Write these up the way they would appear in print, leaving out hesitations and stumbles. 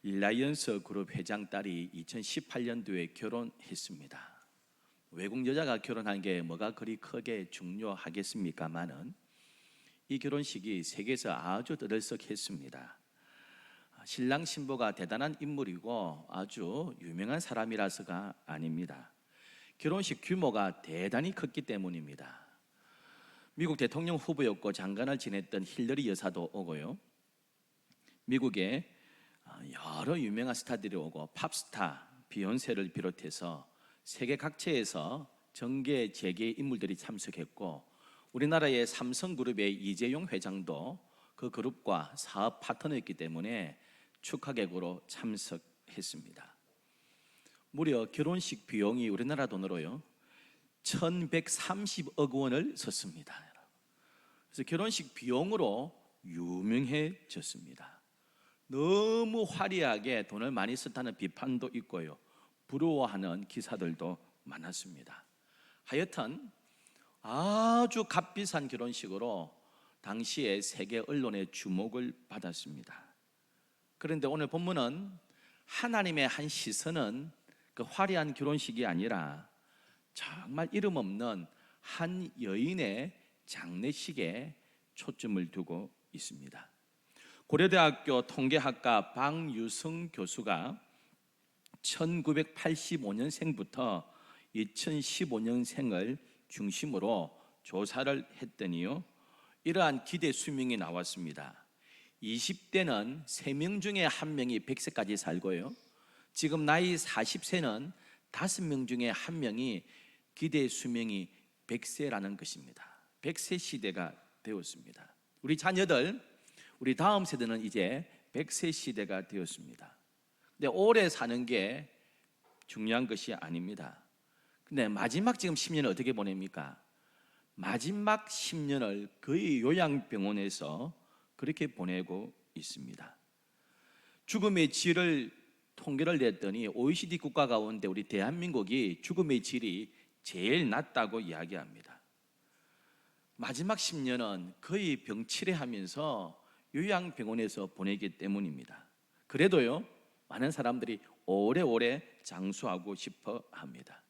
리라이언스 그룹 회장 딸이 2018년도에 결혼했습니다. 외국 여자가 결혼한 게 뭐가 그리 크게 중요하겠습니까마는 이 결혼식이 세계에서 아주 떠들썩했습니다. 신랑 신부가 대단한 인물이고 아주 유명한 사람이라서가 아닙니다. 결혼식 규모가 대단히 컸기 때문입니다. 미국 대통령 후보였고 장관을 지냈던 힐러리 여사도 오고요, 미국에 여러 유명한 스타들이 오고 팝스타 비욘세를 비롯해서 세계 각지에서 정계 재계 인물들이 참석했고, 우리나라의 삼성그룹의 이재용 회장도 그 그룹과 사업 파트너였기 때문에 축하객으로 참석했습니다. 무려 결혼식 비용이 우리나라 돈으로요 1130억 원을 썼습니다. 그래서 결혼식 비용으로 유명해졌습니다. 너무 화려하게 돈을 많이 썼다는 비판도 있고요, 부러워하는 기사들도 많았습니다. 하여튼 아주 값비싼 결혼식으로 당시에 세계 언론의 주목을 받았습니다. 그런데 오늘 본문은 하나님의 한 시선은 그 화려한 결혼식이 아니라 정말 이름 없는 한 여인의 장례식에 초점을 두고 있습니다. 고려대학교 통계학과 박유성 교수가 1985년생부터 2015년생을 중심으로 조사를 했더니요, 이러한 기대 수명이 나왔습니다. 20대는 3명 중에 1명이 100세까지 살고요, 지금 나이 40세는 5명 중에 1명이 기대 수명이 100세라는 것입니다. 100세 시대가 되었습니다. 우리 자녀들, 우리 다음 세대는 이제 100세 시대가 되었습니다. 근데 오래 사는 게 중요한 것이 아닙니다. 근데 마지막 지금 10년을 어떻게 보냅니까? 마지막 10년을 거의 요양병원에서 그렇게 보내고 있습니다. 죽음의 질을 통계를 냈더니 OECD 국가 가운데 우리 대한민국이 죽음의 질이 제일 낮다고 이야기합니다. 마지막 10년은 거의 병치레하면서 요양병원에서 보내기 때문입니다. 그래도요, 많은 사람들이 오래오래 장수하고 싶어 합니다.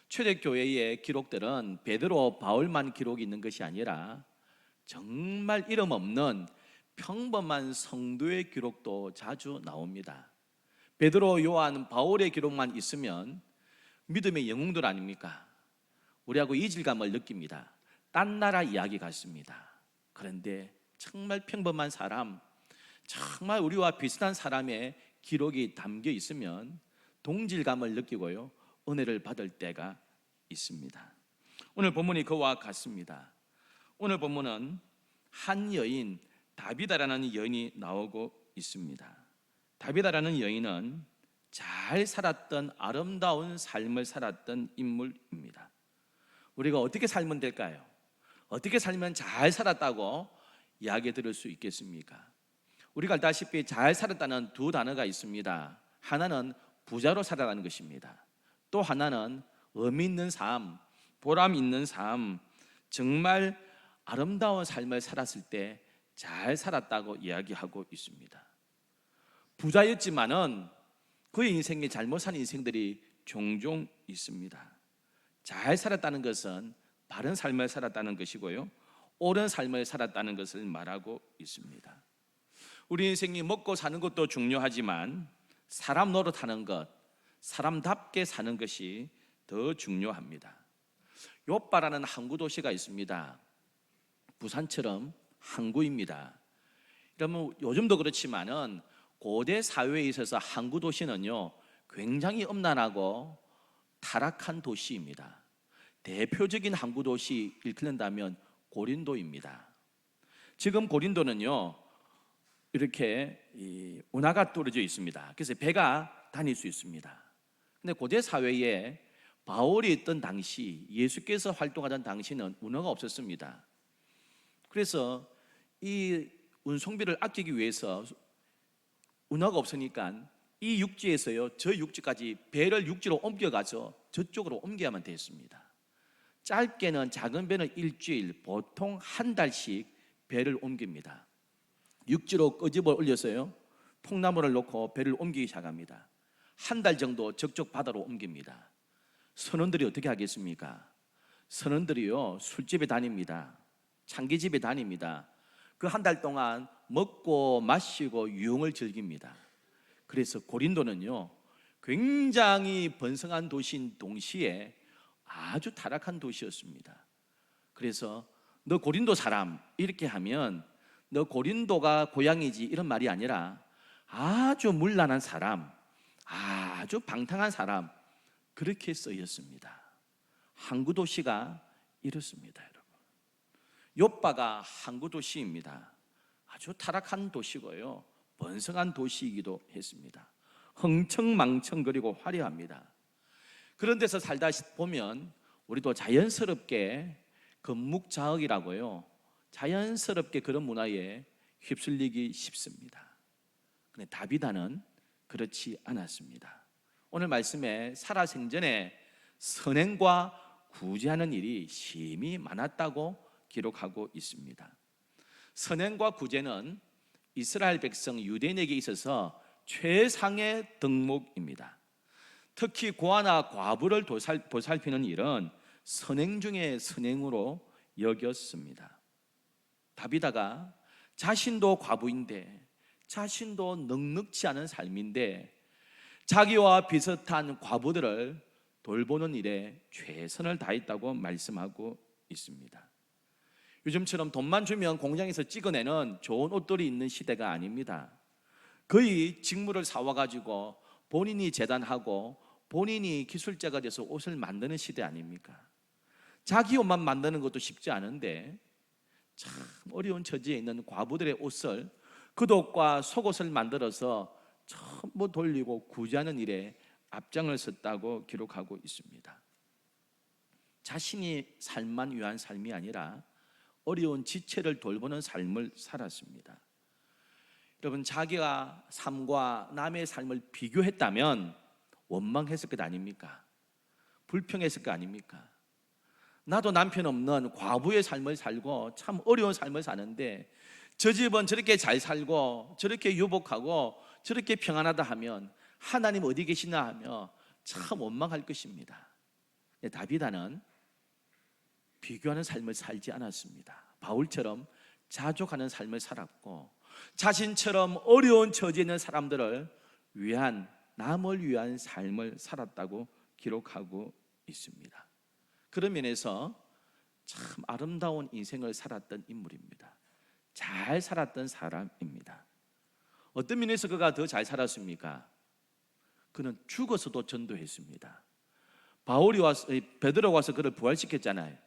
초대교회의 기록들은 베드로, 바울만 기록이 있는 것이 아니라 정말 이름 없는 평범한 성도의 기록도 자주 나옵니다. 베드로, 요한, 바울의 기록만 있으면 믿음의 영웅들 아닙니까? 우리하고 이질감을 느낍니다. 딴 나라 이야기 같습니다. 그런데 정말 평범한 사람, 정말 우리와 비슷한 사람의 기록이 담겨 있으면 동질감을 느끼고요, 은혜를 받을 때가 있습니다. 오늘 본문이 그와 같습니다. 오늘 본문은 한 여인, 다비다라는 여인이 나오고 있습니다. 다비다라는 여인은 잘 살았던, 아름다운 삶을 살았던 인물입니다. 우리가 어떻게 살면 될까요? 어떻게 살면 잘 살았다고 이야기 들을 수 있겠습니까? 우리가 알다시피 잘 살았다는 두 단어가 있습니다. 하나는 부자로 살아가는 것입니다. 또 하나는 의미 있는 삶, 보람 있는 삶, 정말 아름다운 삶을 살았을 때 잘 살았다고 이야기하고 있습니다. 부자였지만은 그의 인생에 잘못 산 인생들이 종종 있습니다. 잘 살았다는 것은 바른 삶을 살았다는 것이고요, 옳은 삶을 살았다는 것을 말하고 있습니다. 우리 인생이 먹고 사는 것도 중요하지만 사람 노릇하는 것, 사람답게 사는 것이 더 중요합니다. 요빠라는 항구 도시가 있습니다. 부산처럼 항구입니다. 그러면 요즘도 그렇지만은 고대 사회에 있어서 항구 도시는요 굉장히 음란하고 타락한 도시입니다. 대표적인 항구 도시 일컫는다면 고린도입니다. 지금 고린도는요 이렇게 운하가 떨어져 있습니다. 그래서 배가 다닐 수 있습니다. 근데 고대 사회에 바울이 있던 당시, 예수께서 활동하던 당시는 운하가 없었습니다. 그래서 이 운송비를 아끼기 위해서 운하가 없으니까 이 육지에서요 저 육지까지 배를 육지로 옮겨가서 저쪽으로 옮겨야만 됐습니다. 짧게는 작은 배는 일주일, 보통 한 달씩 배를 옮깁니다. 육지로 끄집어 올려서요 통나무를 놓고 배를 옮기기 시작합니다. 한 달 정도 저쪽 바다로 옮깁니다. 선원들이 어떻게 하겠습니까? 선원들이요, 술집에 다닙니다. 창기집에 다닙니다. 그 한 달 동안 먹고 마시고 유흥을 즐깁니다. 그래서 고린도는요, 굉장히 번성한 도시인 동시에 아주 타락한 도시였습니다. 그래서 너 고린도 사람 이렇게 하면 너 고린도가 고향이지 이런 말이 아니라 아주 문란한 사람, 아주 방탕한 사람, 그렇게 쓰였습니다. 항구 도시가 이렇습니다, 여러분. 욥바가 항구 도시입니다. 아주 타락한 도시고요, 번성한 도시이기도 했습니다. 흥청망청거리고 화려합니다. 그런 데서 살다 보면 우리도 자연스럽게 금묵자흑이라고요, 자연스럽게 그런 문화에 휩쓸리기 쉽습니다. 그런데 다비다는 그렇지 않았습니다. 오늘 말씀에 살아생전에 선행과 구제하는 일이 심히 많았다고 기록하고 있습니다. 선행과 구제는 이스라엘 백성 유대인에게 있어서 최상의 덕목입니다. 특히 고아나 과부를 보살피는 일은 선행 중에 선행으로 여겼습니다. 다비다가 자신도 과부인데, 자신도 넉넉지 않은 삶인데 자기와 비슷한 과부들을 돌보는 일에 최선을 다했다고 말씀하고 있습니다. 요즘처럼 돈만 주면 공장에서 찍어내는 좋은 옷들이 있는 시대가 아닙니다. 거의 직물을 사와가지고 본인이 재단하고 본인이 기술자가 돼서 옷을 만드는 시대 아닙니까? 자기 옷만 만드는 것도 쉽지 않은데 참 어려운 처지에 있는 과부들의 옷을, 겉옷과 속옷을 만들어서 전부 돌리고 구제하는 일에 앞장을 섰다고 기록하고 있습니다. 자신이 삶만 위한 삶이 아니라 어려운 지체를 돌보는 삶을 살았습니다. 여러분, 자기가 삶과 남의 삶을 비교했다면 원망했을 것 아닙니까? 불평했을 것 아닙니까? 나도 남편 없는 과부의 삶을 살고 참 어려운 삶을 사는데 저 집은 저렇게 잘 살고 저렇게 유복하고 저렇게 평안하다 하면 하나님 어디 계시나 하며 참 원망할 것입니다. 다비다는 비교하는 삶을 살지 않았습니다. 바울처럼 자족하는 삶을 살았고 자신처럼 어려운 처지에 있는 사람들을 위한, 남을 위한 삶을 살았다고 기록하고 있습니다. 그런 면에서 참 아름다운 인생을 살았던 인물입니다. 잘 살았던 사람입니다. 어떤 면에서 그가 더 잘 살았습니까? 그는 죽어서도 전도했습니다. 베드로가 와서 그를 부활시켰잖아요.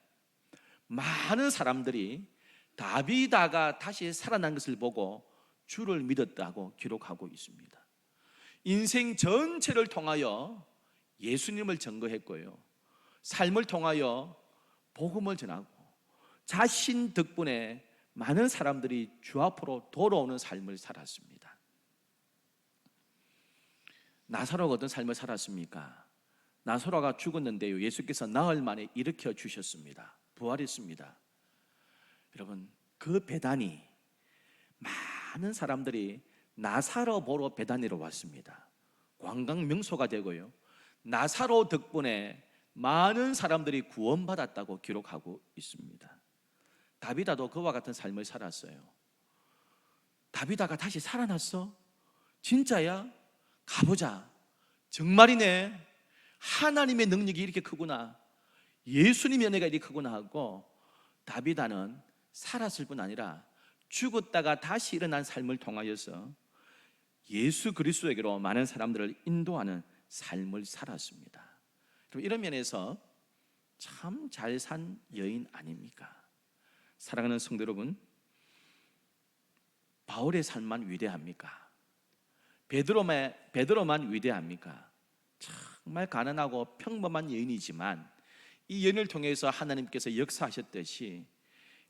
많은 사람들이 다비다가 다시 살아난 것을 보고 주를 믿었다고 기록하고 있습니다. 인생 전체를 통하여 예수님을 증거했고요, 삶을 통하여 복음을 전하고 자신 덕분에 많은 사람들이 주 앞으로 돌아오는 삶을 살았습니다. 나사로가 어떤 삶을 살았습니까? 나사로가 죽었는데요, 예수께서 나흘 만에 일으켜 주셨습니다. 부활했습니다. 여러분, 그 베다니, 많은 사람들이 나사로 보러 베다니로 왔습니다. 관광 명소가 되고요, 나사로 덕분에 많은 사람들이 구원받았다고 기록하고 있습니다. 다비다도 그와 같은 삶을 살았어요. 다비다가 다시 살아났어? 진짜야? 가보자. 정말이네. 하나님의 능력이 이렇게 크구나, 예수님의 은혜가 이렇게 크구나 하고 다비다는 살았을 뿐 아니라 죽었다가 다시 일어난 삶을 통하여서 예수 그리스도에게로 많은 사람들을 인도하는 삶을 살았습니다. 이런 면에서 참 잘 산 여인 아닙니까? 사랑하는 성도 여러분, 바울의 삶만 위대합니까? 베드로만 위대합니까? 정말 가난하고 평범한 여인이지만 이 여인을 통해서 하나님께서 역사하셨듯이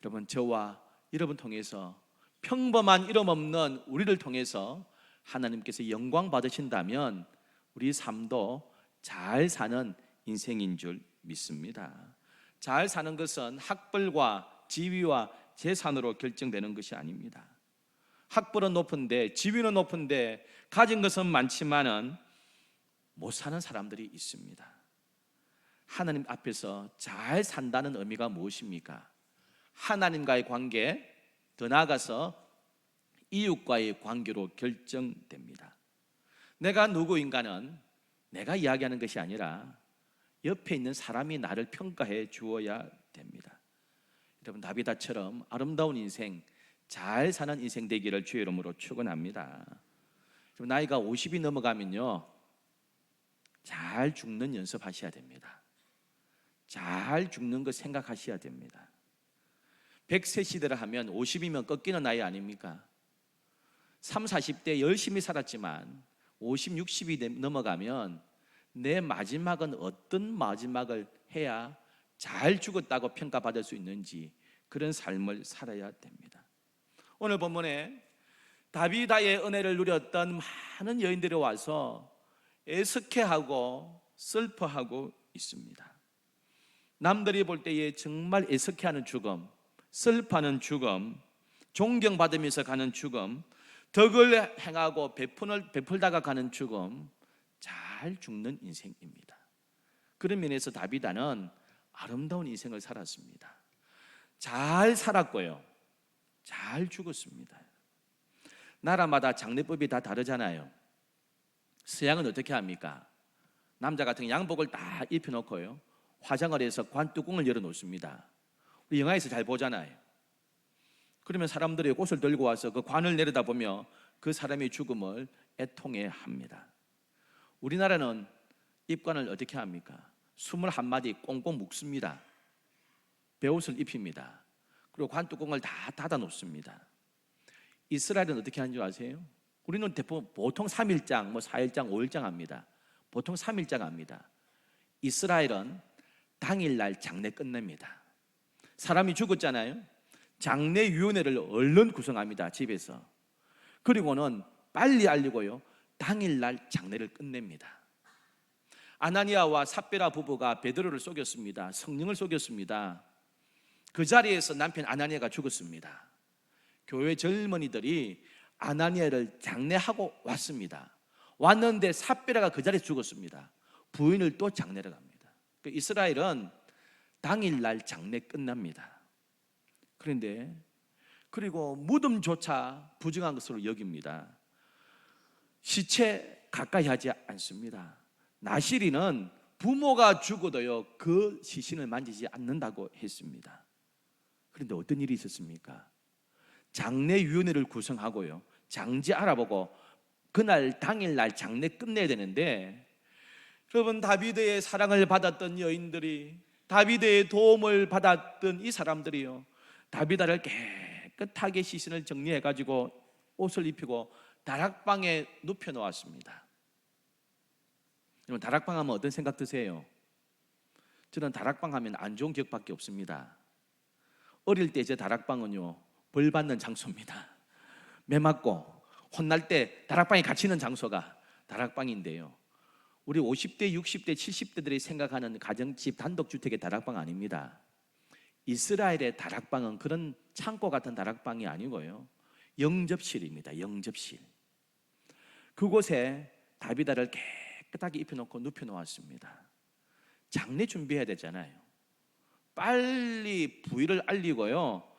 여러분, 저와 여러분 통해서 평범한 이름 없는 우리를 통해서 하나님께서 영광 받으신다면 우리 삶도 잘 사는 인생인 줄 믿습니다. 잘 사는 것은 학벌과 지위와 재산으로 결정되는 것이 아닙니다. 학벌은 높은데, 지위는 높은데, 가진 것은 많지만은 못 사는 사람들이 있습니다. 하나님 앞에서 잘 산다는 의미가 무엇입니까? 하나님과의 관계, 더 나아가서 이웃과의 관계로 결정됩니다. 내가 누구인가는 내가 이야기하는 것이 아니라 옆에 있는 사람이 나를 평가해 주어야 됩니다. 여러분, 다비다처럼 아름다운 인생, 잘 사는 인생 되기를 주의 이름으로 축원합니다. 나이가 50이 넘어가면요, 잘 죽는 연습하셔야 됩니다. 잘 죽는 거 생각하셔야 됩니다. 100세 시대를 하면 50이면 꺾이는 나이 아닙니까? 30, 40대 열심히 살았지만 50, 60이 넘어가면 내 마지막은 어떤 마지막을 해야 잘 죽었다고 평가받을 수 있는지, 그런 삶을 살아야 됩니다. 오늘 본문에 다비다의 은혜를 누렸던 많은 여인들이 와서 애석해하고 슬퍼하고 있습니다. 남들이 볼 때에 정말 애석해하는 죽음, 슬퍼하는 죽음, 존경받으면서 가는 죽음, 덕을 행하고 베풀다가 가는 죽음, 잘 죽는 인생입니다. 그런 면에서 다비다는 아름다운 인생을 살았습니다. 잘 살았고요, 잘 죽었습니다. 나라마다 장례법이 다 다르잖아요. 서양은 어떻게 합니까? 남자 같은 양복을 다 입혀놓고요, 화장을 해서 관뚜껑을 열어놓습니다. 우리 영화에서 잘 보잖아요. 그러면 사람들이 꽃을 들고 와서 그 관을 내려다보며 그 사람의 죽음을 애통해 합니다. 우리나라는 입관을 어떻게 합니까? 21마디 꽁꽁 묶습니다. 베옷을 입힙니다. 그리고 관뚜껑을 다 닫아 놓습니다. 이스라엘은 어떻게 하는 줄 아세요? 우리는 보통 3일장, 4일장, 5일장 합니다. 보통 3일장 합니다. 이스라엘은 당일날 장례 끝냅니다. 사람이 죽었잖아요. 장례위원회를 얼른 구성합니다, 집에서. 그리고는 빨리 알리고요, 당일날 장례를 끝냅니다. 아나니아와 삽비라 부부가 베드로를 속였습니다. 성령을 속였습니다. 그 자리에서 남편 아나니아가 죽었습니다. 교회 젊은이들이 아나니아를 장례하고 왔습니다. 왔는데 삽비라가 그 자리에서 죽었습니다. 부인을 또 장례를 갑니다. 이스라엘은 당일날 장례 끝납니다. 그런데 그리고 무덤조차 부정한 것으로 여깁니다. 시체 가까이 하지 않습니다. 나시리는 부모가 죽어도요, 그 시신을 만지지 않는다고 했습니다. 그런데 어떤 일이 있었습니까? 장례위원회를 구성하고요, 장지 알아보고 그날 당일날 장례 끝내야 되는데, 여러분, 다비드의 사랑을 받았던 여인들이, 다비드의 도움을 받았던 이 사람들이요, 다비다를 깨끗하게 시신을 정리해가지고 옷을 입히고 다락방에 눕혀 놓았습니다. 여러분, 다락방 하면 어떤 생각 드세요? 저는 다락방 하면 안 좋은 기억밖에 없습니다. 어릴 때 제 다락방은요, 벌 받는 장소입니다. 매 맞고 혼날 때 다락방에 갇히는 장소가 다락방인데요, 우리 50대, 60대, 70대들이 생각하는 가정집 단독주택의 다락방 아닙니다. 이스라엘의 다락방은 그런 창고 같은 다락방이 아니고요, 영접실입니다. 영접실. 그곳에 다비다를 깨끗하게 입혀놓고 눕혀놓았습니다. 장례 준비해야 되잖아요. 빨리 부위를 알리고요,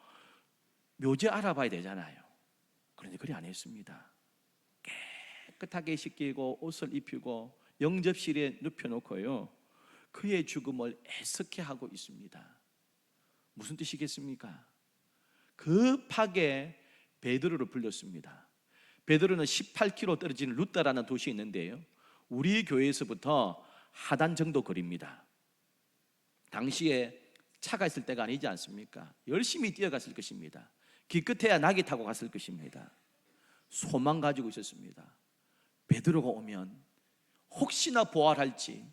묘지 알아봐야 되잖아요. 그런데 그리 안 했습니다. 깨끗하게 씻기고 옷을 입히고 영접실에 눕혀놓고요, 그의 죽음을 애석해하고 있습니다. 무슨 뜻이겠습니까? 급하게 베드로를 불렀습니다. 베드로는 18km 떨어진 루다라는 도시에 있는데요, 우리 교회에서부터 하단 정도 거리입니다. 당시에 차가 있을 때가 아니지 않습니까? 열심히 뛰어갔을 것입니다. 기껏해야 낙이 타고 갔을 것입니다. 소망 가지고 있었습니다. 베드로가 오면 혹시나 부활할지,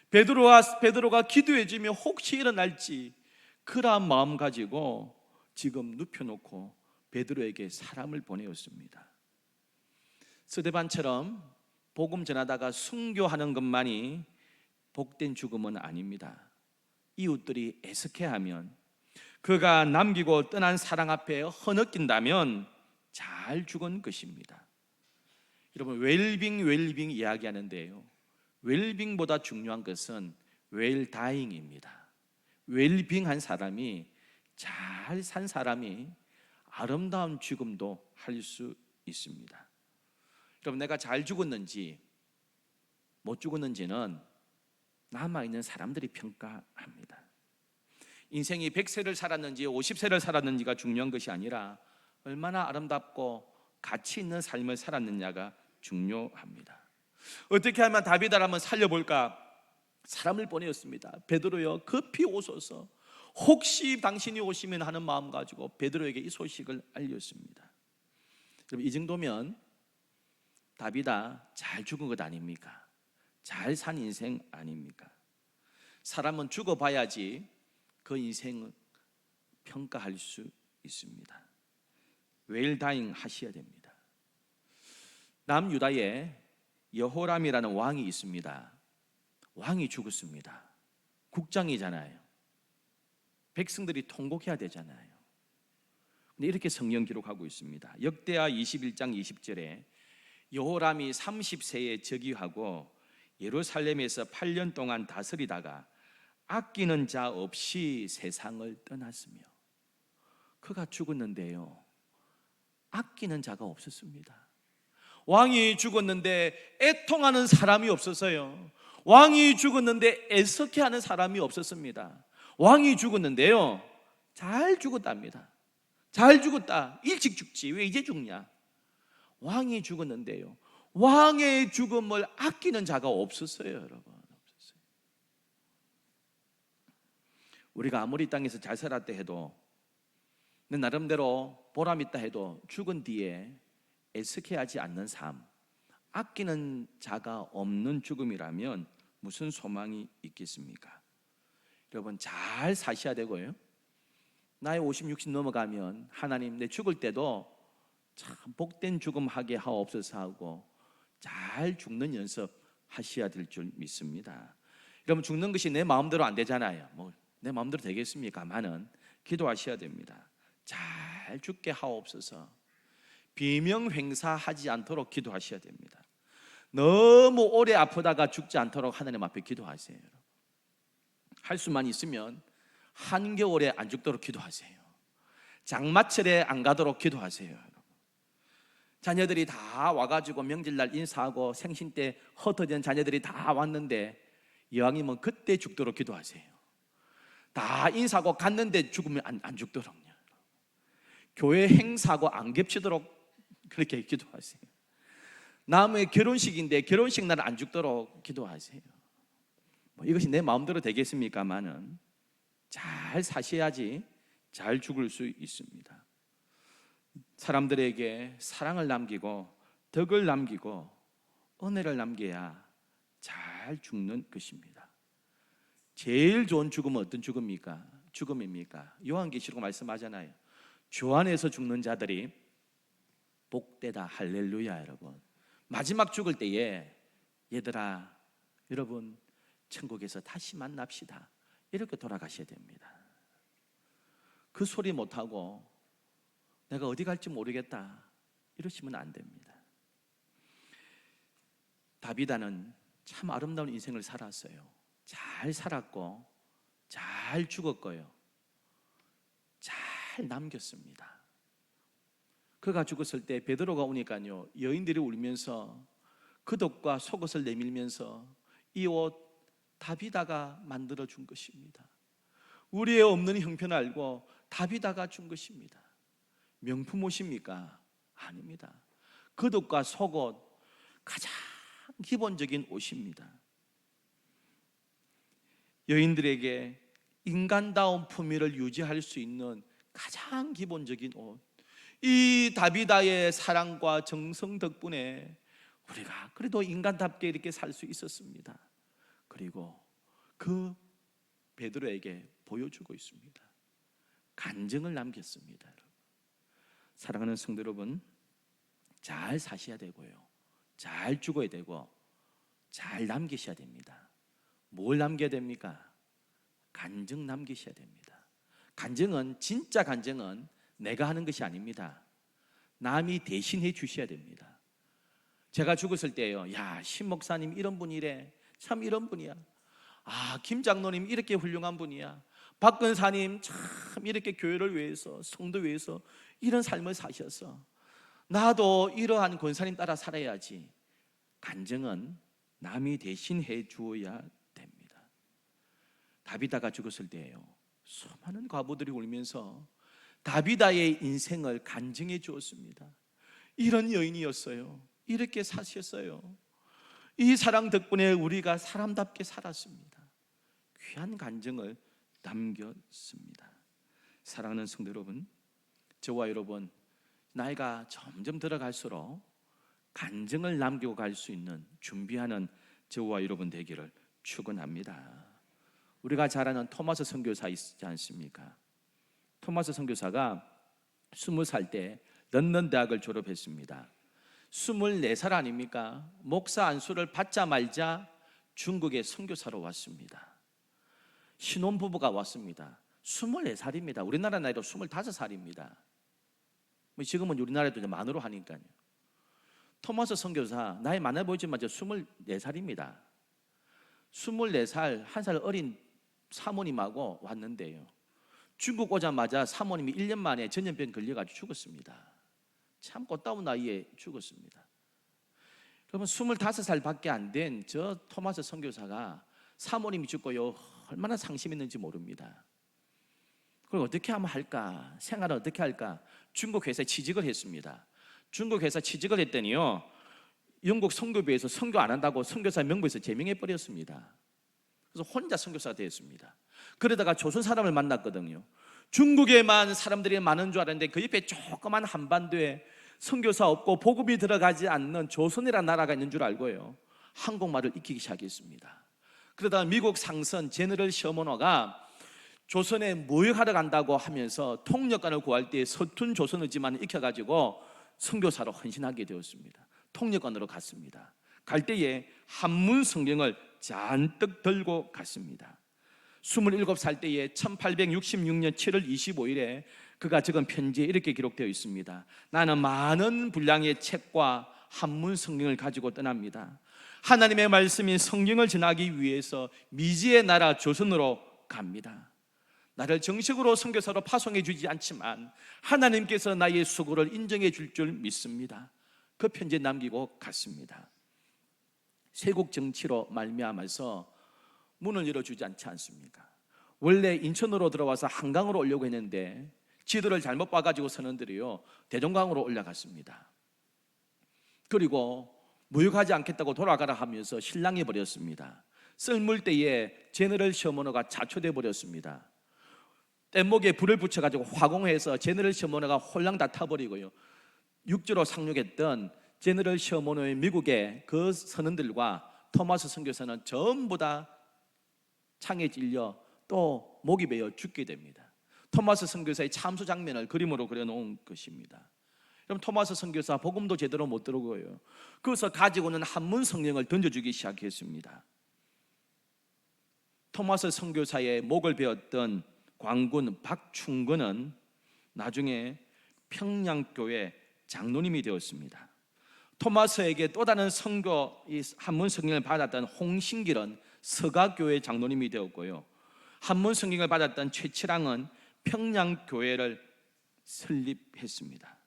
베드로가 기도해 주면 혹시 일어날지, 그러한 마음 가지고 지금 눕혀놓고 베드로에게 사람을 보내었습니다. 스데반처럼 복음 전하다가 순교하는 것만이 복된 죽음은 아닙니다. 이웃들이 애석해하면, 그가 남기고 떠난 사랑 앞에 허느낀다면 잘 죽은 것입니다. 여러분, 웰빙 이야기하는데요, 웰빙보다 중요한 것은 웰다잉입니다. 웰빙한 사람이, 잘 산 사람이 아름다운 죽음도 할 수 있습니다. 여러분, 내가 잘 죽었는지 못 죽었는지는 남아있는 사람들이 평가합니다. 인생이 100세를 살았는지 50세를 살았는지가 중요한 것이 아니라 얼마나 아름답고 가치 있는 삶을 살았느냐가 중요합니다. 어떻게 하면 다윗을 한번 살려볼까? 사람을 보내었습니다. 베드로여, 급히 오소서. 혹시 당신이 오시면 하는 마음 가지고 베드로에게 이 소식을 알렸습니다. 여러분, 이 정도면 다윗아, 잘 죽은 것 아닙니까? 잘 산 인생 아닙니까? 사람은 죽어봐야지 그 인생을 평가할 수 있습니다. 웰다잉 하셔야 됩니다. 남유다에 여호람이라는 왕이 있습니다. 왕이 죽었습니다. 국장이잖아요. 백성들이 통곡해야 되잖아요. 근데 이렇게 성경 기록하고 있습니다. 역대하 21장 20절에 여호람이 30세에 즉위하고 예루살렘에서 8년 동안 다스리다가 아끼는 자 없이 세상을 떠났으며, 그가 죽었는데요, 아끼는 자가 없었습니다. 왕이 죽었는데 애통하는 사람이 없었어요. 왕이 죽었는데 애석해하는 사람이 없었습니다. 왕이 죽었는데요, 잘 죽었답니다. 잘 죽었다. 일찍 죽지 왜 이제 죽냐? 왕이 죽었는데요, 왕의 죽음을 아끼는 자가 없었어요. 여러분, 없었어요. 우리가 아무리 땅에서 잘 살았다 해도, 내 나름대로 보람있다 해도 죽은 뒤에 애석해하지 않는 삶, 아끼는 자가 없는 죽음이라면 무슨 소망이 있겠습니까? 여러분, 잘 사셔야 되고요, 나이 50, 60 넘어가면 하나님, 내 죽을 때도 참 복된 죽음 하게 하옵소서 하고 잘 죽는 연습 하셔야 될 줄 믿습니다. 여러분, 죽는 것이 내 마음대로 안 되잖아요. 내 마음대로 되겠습니까만은 기도하셔야 됩니다. 잘 죽게 하옵소서. 비명횡사하지 않도록 기도하셔야 됩니다. 너무 오래 아프다가 죽지 않도록 하나님 앞에 기도하세요. 할 수만 있으면 한겨울에 안 죽도록 기도하세요. 장마철에 안 가도록 기도하세요. 자녀들이 다 와가지고 명절날 인사하고 생신 때 흩어진 자녀들이 다 왔는데 이왕이면 그때 죽도록 기도하세요. 다 인사하고 갔는데 죽으면 안 죽도록요. 교회 행사하고 안 겹치도록 그렇게 기도하세요. 남의 결혼식인데 결혼식 날 안 죽도록 기도하세요. 이것이 내 마음대로 되겠습니까마는 잘 사셔야지 잘 죽을 수 있습니다. 사람들에게 사랑을 남기고 덕을 남기고 은혜를 남겨야 잘 죽는 것입니다. 제일 좋은 죽음은 어떤 죽음입니까? 요한계시록 말씀하잖아요. 주 안에서 죽는 자들이 복되다. 할렐루야. 여러분, 마지막 죽을 때에 얘들아, 여러분 천국에서 다시 만납시다, 이렇게 돌아가셔야 됩니다. 그 소리 못하고 내가 어디 갈지 모르겠다 이러시면 안 됩니다. 다비다는 참 아름다운 인생을 살았어요. 잘 살았고 잘 죽었고요, 잘 남겼습니다. 그가 죽었을 때 베드로가 오니까요, 여인들이 울면서 겉옷과 속옷을 내밀면서 이 옷 다비다가 만들어 준 것입니다. 우리의 없는 형편을 알고 다비다가 준 것입니다. 명품 옷입니까? 아닙니다. 겉옷과 속옷, 가장 기본적인 옷입니다. 여인들에게 인간다운 품위를 유지할 수 있는 가장 기본적인 옷, 이 다비다의 사랑과 정성 덕분에 우리가 그래도 인간답게 이렇게 살 수 있었습니다. 그리고 그 베드로에게 보여주고 있습니다. 간증을 남겼습니다. 사랑하는 성도 여러분, 잘 사셔야 되고요, 잘 죽어야 되고 잘 남기셔야 됩니다. 뭘 남겨야 됩니까? 간증 남기셔야 됩니다. 간증은, 진짜 간증은 내가 하는 것이 아닙니다. 남이 대신해 주셔야 됩니다. 제가 죽었을 때요, 야, 신 목사님 이런 분이래, 참 이런 분이야. 아, 김 장로님 이렇게 훌륭한 분이야. 박 근사님 참 이렇게 교회를 위해서, 성도 위해서 이런 삶을 사셔서 나도 이러한 권사님 따라 살아야지. 간증은 남이 대신해 주어야 됩니다. 다비다가 죽었을 때예요, 수많은 과부들이 울면서 다비다의 인생을 간증해 주었습니다. 이런 여인이었어요. 이렇게 사셨어요. 이 사랑 덕분에 우리가 사람답게 살았습니다. 귀한 간증을 남겼습니다. 사랑하는 성도 여러분, 저와 여러분, 나이가 점점 들어갈수록 간증을 남기고 갈 수 있는 준비하는 저와 여러분 되기를 축원합니다. 우리가 잘 아는 토마스 선교사 있지 않습니까? 토마스 선교사가 20살 때 런던 대학을 졸업했습니다. 24살 아닙니까? 목사 안수를 받자마자 중국에 선교사로 왔습니다. 신혼부부가 왔습니다. 24살입니다. 우리나라 나이로 25살입니다. 지금은 우리나라에도 이제 만으로 하니까요. 토마스 선교사 나이 많아 보이지만 24살입니다. 24살, 한 살 어린 사모님하고 왔는데요, 중국 오자마자 사모님이 1년 만에 전염병 걸려가지고 죽었습니다. 참 꽃다운 나이에 죽었습니다. 여러분, 25살밖에 안 된 저 토마스 선교사가 사모님이 죽고요, 얼마나 상심했는지 모릅니다. 그걸 어떻게 하면 할까? 생활을 어떻게 할까? 중국 회사에 취직을 했습니다. 중국 회사 취직을 했더니요, 영국 선교부에서 선교 안 한다고 선교사 명부에서 제명해 버렸습니다. 그래서 혼자 선교사가 되었습니다. 그러다가 조선 사람을 만났거든요. 중국에만 사람들이 많은 줄 알았는데 그 옆에 조그만 한반도에 선교사 없고 복음이 들어가지 않는 조선이라는 나라가 있는 줄 알고요, 한국말을 익히기 시작했습니다. 그러다가 미국 상선 제너럴 셔머너가 조선에 무역하러 간다고 하면서 통역관을 구할 때 서툰 조선어지만 익혀가지고 선교사로 헌신하게 되었습니다. 통역관으로 갔습니다. 갈 때에 한문 성경을 잔뜩 들고 갔습니다. 27살 때에 1866년 7월 25일에 그가 적은 편지에 이렇게 기록되어 있습니다. 나는 많은 분량의 책과 한문 성경을 가지고 떠납니다. 하나님의 말씀인 성경을 전하기 위해서 미지의 나라 조선으로 갑니다. 나를 정식으로 선교사로 파송해 주지 않지만 하나님께서 나의 수고를 인정해 줄 줄 믿습니다. 그 편지에 남기고 갔습니다. 세국 정치로 말미암아서 문을 열어주지 않지 않습니까? 원래 인천으로 들어와서 한강으로 오려고 했는데 지도를 잘못 봐가지고 선원들이요, 대동강으로 올라갔습니다. 그리고 무역하지 않겠다고 돌아가라 하면서 실랑이 버렸습니다. 썰물 때에 제너럴 셔머너가 자초돼 버렸습니다. 뗏목에 불을 붙여가지고 화공해서 제너럴 셔머너가 홀랑 다 타버리고요, 육지로 상륙했던 제너럴 셔머너의 미국의 그 선원들과 토마스 선교사는 전부 다 창에 찔려 또 목이 베어 죽게 됩니다. 토마스 선교사의 참수 장면을 그림으로 그려놓은 것입니다. 그럼 토마스 선교사 복음도 제대로 못 들어오고요, 그래서 가지고는 한문 성경을 던져주기 시작했습니다. 토마스 선교사의 목을 베었던 광군 박충근은 나중에 평양교회 장로님이 되었습니다. 토마스에게 또 다른 선교 이 한문 성경을 받았던 홍신길은 서가교회 장로님이 되었고요, 한문 성경을 받았던 최치랑은 평양교회를 설립했습니다.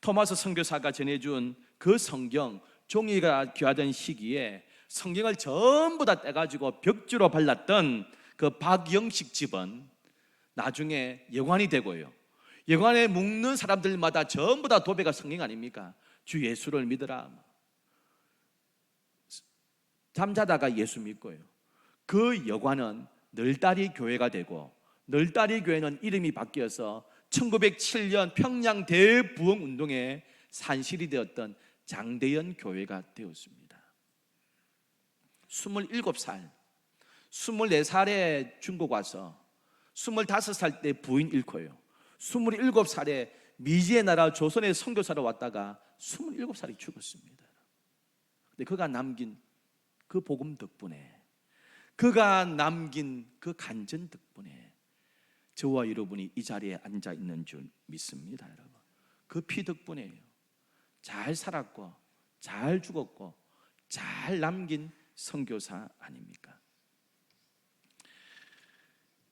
토마스 선교사가 전해준 그 성경, 종이가 귀하던 시기에 성경을 전부 다 떼가지고 벽지로 발랐던 그 박영식 집은 나중에 여관이 되고요, 여관에 묵는 사람들마다 전부 다 도배가 성경 아닙니까? 주 예수를 믿으라. 잠자다가 예수 믿고요, 그 여관은 널다리 교회가 되고, 널다리 교회는 이름이 바뀌어서 1907년 평양 대부흥 운동의 산실이 되었던 장대연 교회가 되었습니다. 27살, 24살에 중국 와서 25살 때 부인 잃고요, 27살에 미지의 나라 조선의 선교사로 왔다가 27살이 죽었습니다. 근데 그가 남긴 그 복음 덕분에, 그가 남긴 그 간증 덕분에 저와 여러분이 이 자리에 앉아 있는 줄 믿습니다. 여러분, 그 피 덕분에요. 잘 살았고 잘 죽었고 잘 남긴 선교사 아닙니까?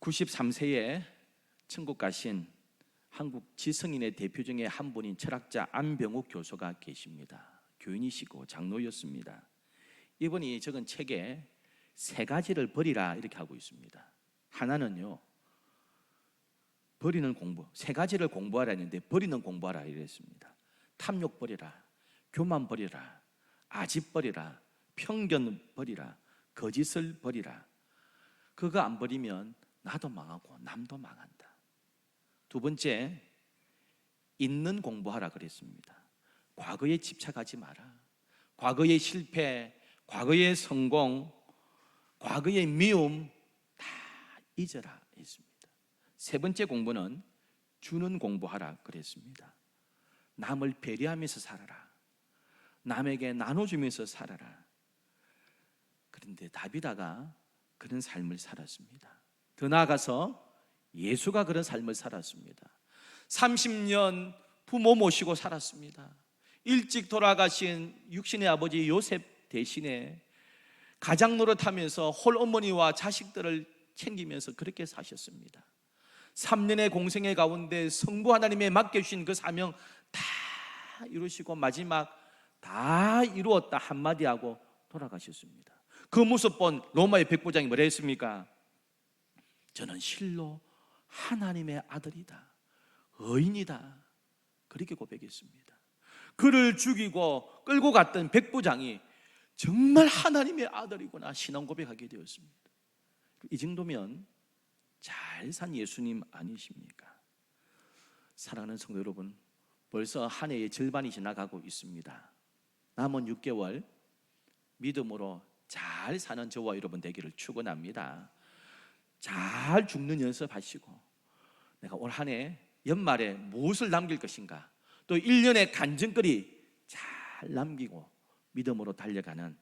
93세에 천국 가신 한국 지성인의 대표 중에 한 분인 철학자 안병욱 교수가 계십니다. 교인이시고 장로였습니다. 이분이 적은 책에 세 가지를 버리라 이렇게 하고 있습니다. 하나는요, 버리는 공부, 세 가지를 공부하라 했는데 버리는 공부하라 이랬습니다. 탐욕 버리라, 교만 버리라, 아집 버리라, 편견 버리라, 거짓을 버리라. 그거 안 버리면 나도 망하고 남도 망한다. 두 번째, 있는 공부하라 그랬습니다. 과거에 집착하지 마라. 과거의 실패, 과거의 성공, 과거의 미움 다 잊어라 했습니다. 세 번째 공부는 주는 공부하라 그랬습니다. 남을 배려하면서 살아라. 남에게 나눠주면서 살아라. 그런데 다비다가 그런 삶을 살았습니다. 더 나아가서 예수가 그런 삶을 살았습니다. 30년 부모 모시고 살았습니다. 일찍 돌아가신 육신의 아버지 요셉 대신에 가장 노릇하면서 홀어머니와 자식들을 챙기면서 그렇게 사셨습니다. 3년의 공생의 가운데 성부 하나님의 맡겨주신 그 사명 다 이루시고 마지막 다 이루었다 한마디 하고 돌아가셨습니다. 그 모습 본 로마의 백부장이 뭐라 했습니까? 저는 실로 하나님의 아들이다, 의인이다, 그렇게 고백했습니다. 그를 죽이고 끌고 갔던 백부장이 정말 하나님의 아들이구나 신앙 고백하게 되었습니다. 이 정도면 잘 산 예수님 아니십니까? 사랑하는 성도 여러분, 벌써 한 해의 절반이 지나가고 있습니다. 남은 6개월 믿음으로 잘 사는 저와 여러분 되기를 축원합니다. 잘 죽는 연습하시고 내가 올 한 해 연말에 무엇을 남길 것인가, 또 1년의 간증거리 잘 남기고 믿음으로 달려가는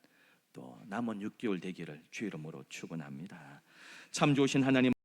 또 남은 6개월 되기를 주 이름으로 축원합니다. 참 좋으신 하나님,